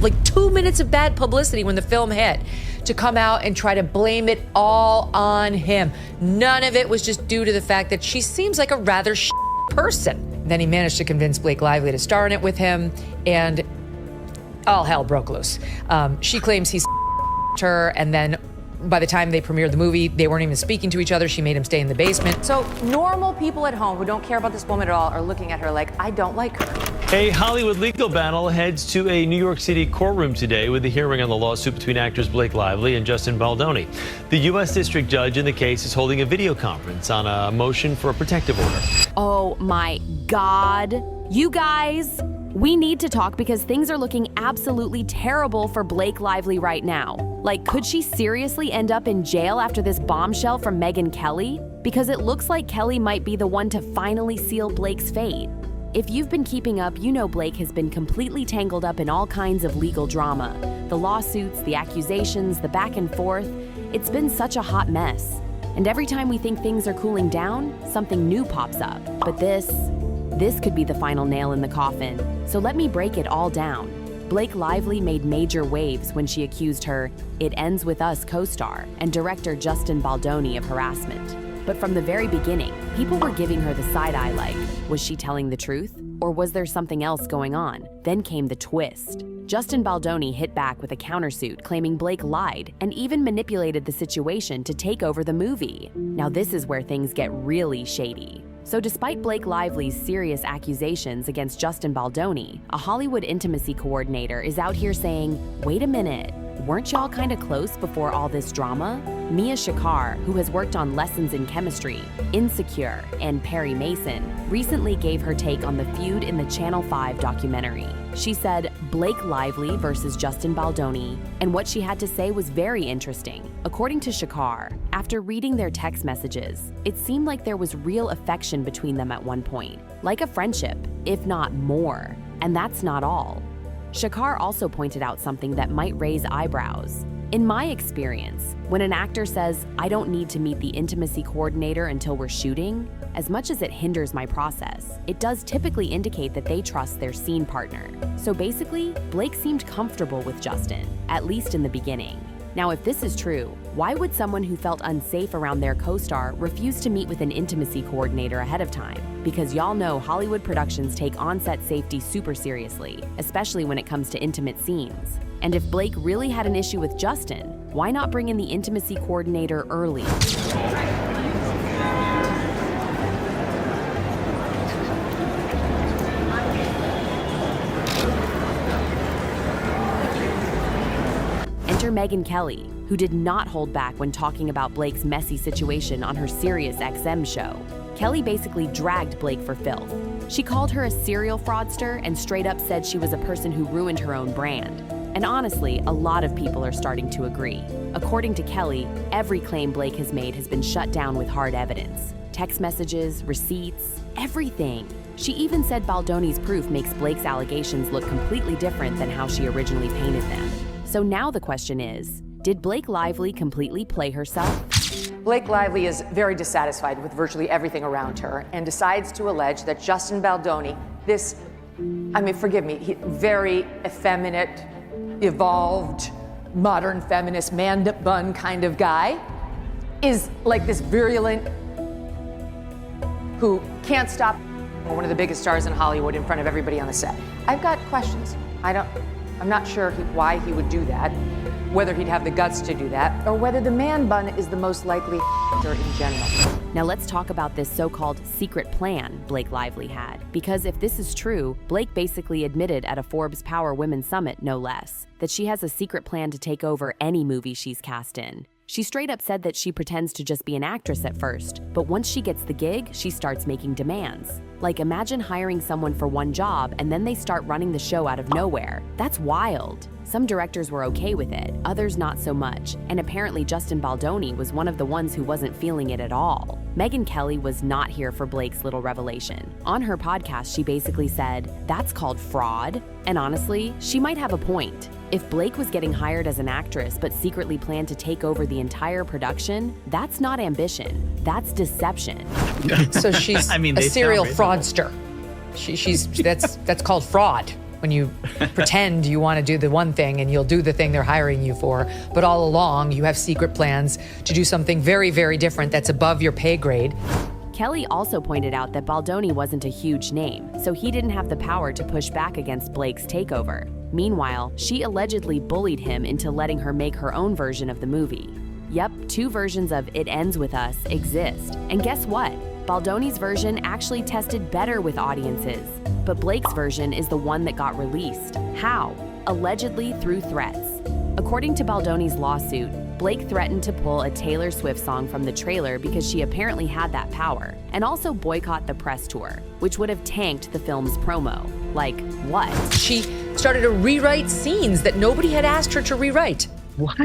like 2 minutes of bad publicity when the film hit, to come out and try to blame it all on him. None of it was just due to the fact that she seems like a rather person. Then he managed to convince Blake Lively to star in it with him, and all hell broke loose. She claims he's her, and then by the time they premiered the movie, they weren't even speaking to each other. She made him stay in the basement. So normal people at home who don't care about this woman at all are looking at her like, I don't like her. A Hollywood legal battle heads to a New York City courtroom today with the hearing on the lawsuit between actors Blake Lively and Justin Baldoni. The U.S. District Judge in the case is holding a video conference on a motion for a protective order. Oh my God. You guys, we need to talk because things are looking absolutely terrible for Blake Lively right now. Like, could she seriously end up in jail after this bombshell from Megyn Kelly? Because it looks like Kelly might be the one to finally seal Blake's fate. If you've been keeping up, you know Blake has been completely tangled up in all kinds of legal drama. The lawsuits, the accusations, the back and forth. It's been such a hot mess. And every time we think things are cooling down, something new pops up. But this could be the final nail in the coffin. So let me break it all down. Blake Lively made major waves when she accused her It Ends With Us co-star and director Justin Baldoni of harassment. But from the very beginning, people were giving her the side eye like, was she telling the truth? Or was there something else going on? Then came the twist. Justin Baldoni hit back with a countersuit claiming Blake lied and even manipulated the situation to take over the movie. Now this is where things get really shady. So despite Blake Lively's serious accusations against Justin Baldoni, a Hollywood intimacy coordinator is out here saying, wait a minute, weren't y'all kind of close before all this drama? Mia Shakar, who has worked on Lessons in Chemistry, Insecure, and Perry Mason, recently gave her take on the feud in the Channel 5 documentary. She said Blake Lively versus Justin Baldoni, and what she had to say was very interesting. According to Shakar, after reading their text messages, it seemed like there was real affection between them at one point, like a friendship, if not more. And that's not all. Shakar also pointed out something that might raise eyebrows. In my experience, when an actor says, I don't need to meet the intimacy coordinator until we're shooting, as much as it hinders my process, it does typically indicate that they trust their scene partner. So basically, Blake seemed comfortable with Justin, at least in the beginning. Now, if this is true, why would someone who felt unsafe around their co-star refuse to meet with an intimacy coordinator ahead of time? Because y'all know Hollywood productions take on-set safety super seriously, especially when it comes to intimate scenes. And if Blake really had an issue with Justin, why not bring in the intimacy coordinator early? Enter Megyn Kelly, who did not hold back when talking about Blake's messy situation on her SiriusXM show. Kelly basically dragged Blake for filth. She called her a serial fraudster and straight up said she was a person who ruined her own brand. And honestly, a lot of people are starting to agree. According to Kelly, every claim Blake has made has been shut down with hard evidence. Text messages, receipts, everything. She even said Baldoni's proof makes Blake's allegations look completely different than how she originally painted them. So now the question is, did Blake Lively completely play herself? Blake Lively is very dissatisfied with virtually everything around her and decides to allege that Justin Baldoni, forgive me, very effeminate, evolved, modern feminist man bun kind of guy, is like this virulent who can't stop one of the biggest stars in Hollywood in front of everybody on the set. I've got questions. I'm not sure why he would do that, whether he'd have the guts to do that, or whether the man bun is the most likely in general. Now let's talk about this so-called secret plan Blake Lively had. Because if this is true, Blake basically admitted at a Forbes Power Women Summit, no less, that she has a secret plan to take over any movie she's cast in. She straight up said that she pretends to just be an actress at first, but once she gets the gig, she starts making demands. Like, imagine hiring someone for one job and then they start running the show out of nowhere. That's wild. Some directors were okay with it, others not so much, and apparently Justin Baldoni was one of the ones who wasn't feeling it at all. Megyn Kelly was not here for Blake's little revelation. On her podcast, she basically said, that's called fraud. And honestly, she might have a point. If Blake was getting hired as an actress but secretly planned to take over the entire production, that's not ambition, that's deception. So she's a serial fraudster. That's called fraud. when you pretend you want to do the one thing and you'll do the thing they're hiring you for, but all along you have secret plans to do something very, very different that's above your pay grade. Kelly also pointed out that Baldoni wasn't a huge name, so he didn't have the power to push back against Blake's takeover. Meanwhile, she allegedly bullied him into letting her make her own version of the movie. Yep, 2 versions of It Ends With Us exist. And guess what? Baldoni's version actually tested better with audiences. But Blake's version is the one that got released. How? Allegedly through threats. According to Baldoni's lawsuit, Blake threatened to pull a Taylor Swift song from the trailer because she apparently had that power, and also boycott the press tour, which would have tanked the film's promo. Like, what? She started to rewrite scenes that nobody had asked her to rewrite. What?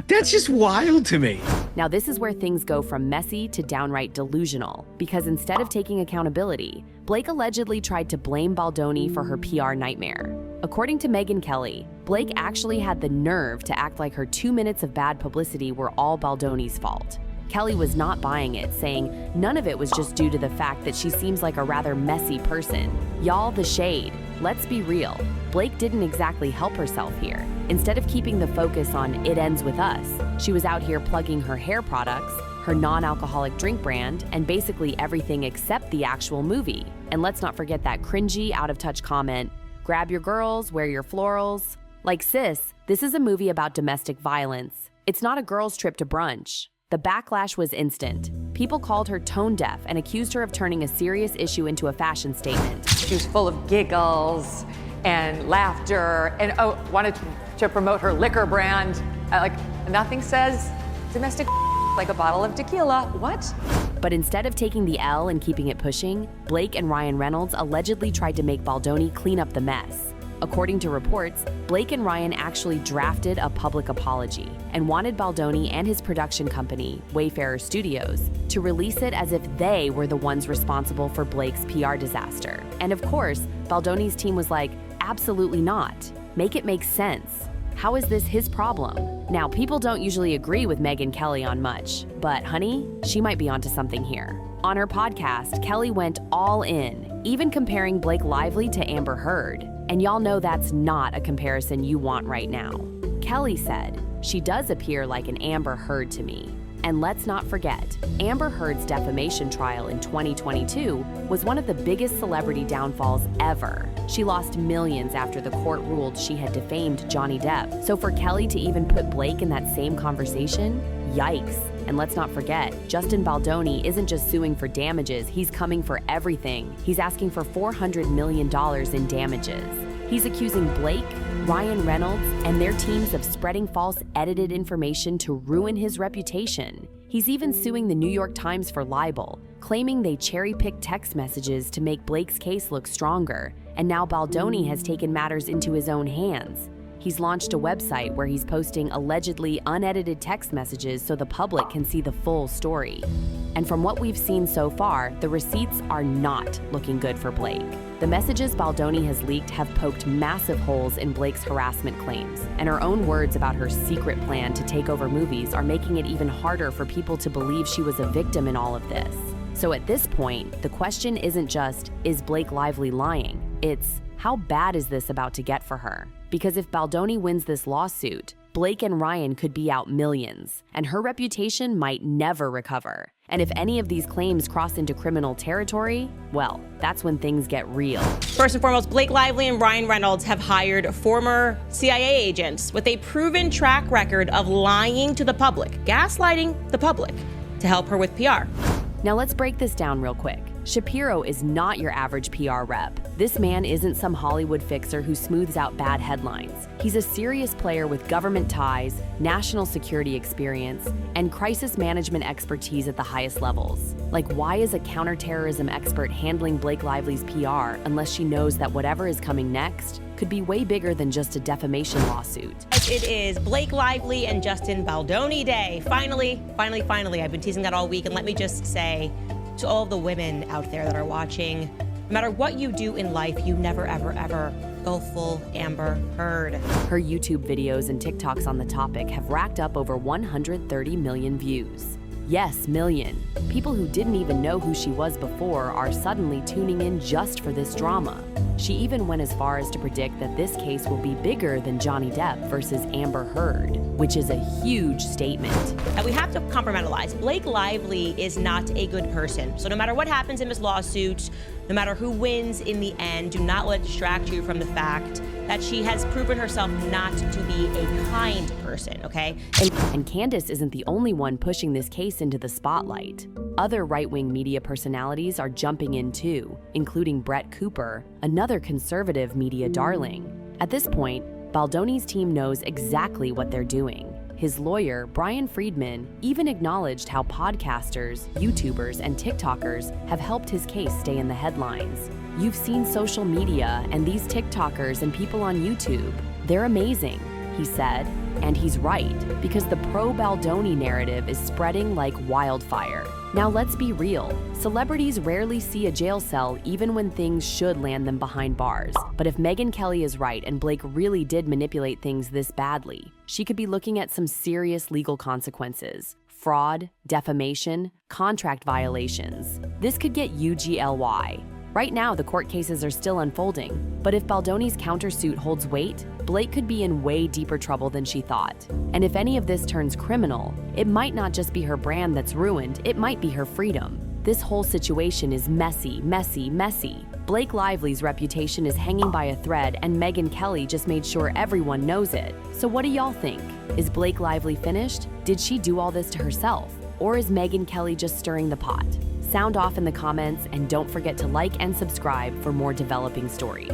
That's just wild to me. Now, this is where things go from messy to downright delusional, because instead of taking accountability, Blake allegedly tried to blame Baldoni for her PR nightmare. According to Megyn Kelly, Blake actually had the nerve to act like her 2 minutes of bad publicity were all Baldoni's fault. Kelly was not buying it, saying none of it was just due to the fact that she seems like a rather messy person. Y'all, the shade. Let's be real. Blake didn't exactly help herself here. Instead of keeping the focus on It Ends With Us, she was out here plugging her hair products, her non-alcoholic drink brand, and basically everything except the actual movie. And let's not forget that cringy, out-of-touch comment, grab your girls, wear your florals. Like, sis, this is a movie about domestic violence. It's not a girl's trip to brunch. The backlash was instant. People called her tone deaf and accused her of turning a serious issue into a fashion statement. She was full of giggles and laughter and wanted to promote her liquor brand. Nothing says domestic like a bottle of tequila. What? But instead of taking the L and keeping it pushing, Blake and Ryan Reynolds allegedly tried to make Baldoni clean up the mess. According to reports, Blake and Ryan actually drafted a public apology and wanted Baldoni and his production company, Wayfarer Studios, to release it as if they were the ones responsible for Blake's PR disaster. And of course, Baldoni's team was like, absolutely not. Make it make sense. How is this his problem? Now, people don't usually agree with Megyn Kelly on much, but honey, she might be onto something here. On her podcast, Kelly went all in, even comparing Blake Lively to Amber Heard. And y'all know that's not a comparison you want right now. Kelly said, she does appear like an Amber Heard to me. And let's not forget, Amber Heard's defamation trial in 2022 was one of the biggest celebrity downfalls ever. She lost millions after the court ruled she had defamed Johnny Depp. So for Kelly to even put Blake in that same conversation, yikes. And let's not forget, Justin Baldoni isn't just suing for damages, he's coming for everything. He's asking for $400 million in damages. He's accusing Blake, Ryan Reynolds, and their teams of spreading false edited information to ruin his reputation. He's even suing the New York Times for libel, claiming they cherry-picked text messages to make Blake's case look stronger. And now Baldoni has taken matters into his own hands. He's launched a website where he's posting allegedly unedited text messages so the public can see the full story. And from what we've seen so far, the receipts are not looking good for Blake. The messages Baldoni has leaked have poked massive holes in Blake's harassment claims, and her own words about her secret plan to take over movies are making it even harder for people to believe she was a victim in all of this. So at this point, the question isn't just, is Blake Lively lying? It's, how bad is this about to get for her? Because if Baldoni wins this lawsuit, Blake and Ryan could be out millions, and her reputation might never recover. And if any of these claims cross into criminal territory, well, that's when things get real. First and foremost, Blake Lively and Ryan Reynolds have hired former CIA agents with a proven track record of lying to the public, gaslighting the public, to help her with PR. Now let's break this down real quick. Shapiro is not your average PR rep. This man isn't some Hollywood fixer who smooths out bad headlines. He's a serious player with government ties, national security experience, and crisis management expertise at the highest levels. Like, why is a counterterrorism expert handling Blake Lively's PR unless she knows that whatever is coming next could be way bigger than just a defamation lawsuit? It is Blake Lively and Justin Baldoni Day. Finally. I've been teasing that all week, and let me just say to all of the women out there that are watching, no matter what you do in life, you never, ever, ever go full Amber Heard. Her YouTube videos and TikToks on the topic have racked up over 130 million views. Yes, million. People who didn't even know who she was before are suddenly tuning in just for this drama. She even went as far as to predict that this case will be bigger than Johnny Depp versus Amber Heard, which is a huge statement. And we have to compartmentalize. Blake Lively is not a good person. So no matter what happens in this lawsuit, no matter who wins in the end, do not let it distract you from the fact that she has proven herself not to be a kind person, okay? And Candace isn't the only one pushing this case into the spotlight. Other right-wing media personalities are jumping in too, including Brett Cooper, another conservative media darling. At this point, Baldoni's team knows exactly what they're doing. His lawyer, Brian Friedman, even acknowledged how podcasters, YouTubers, and TikTokers have helped his case stay in the headlines. You've seen social media and these TikTokers and people on YouTube. They're amazing, he said. And he's right, because the pro-Baldoni narrative is spreading like wildfire. Now let's be real. Celebrities rarely see a jail cell even when things should land them behind bars. But if Megyn Kelly is right and Blake really did manipulate things this badly, she could be looking at some serious legal consequences. Fraud, defamation, contract violations. This could get UGLY. Right now, the court cases are still unfolding, but if Baldoni's countersuit holds weight, Blake could be in way deeper trouble than she thought. And if any of this turns criminal, it might not just be her brand that's ruined, it might be her freedom. This whole situation is messy, messy, messy. Blake Lively's reputation is hanging by a thread, and Megyn Kelly just made sure everyone knows it. So what do y'all think? Is Blake Lively finished? Did she do all this to herself? Or is Megyn Kelly just stirring the pot? Sound off in the comments, and don't forget to like and subscribe for more developing stories.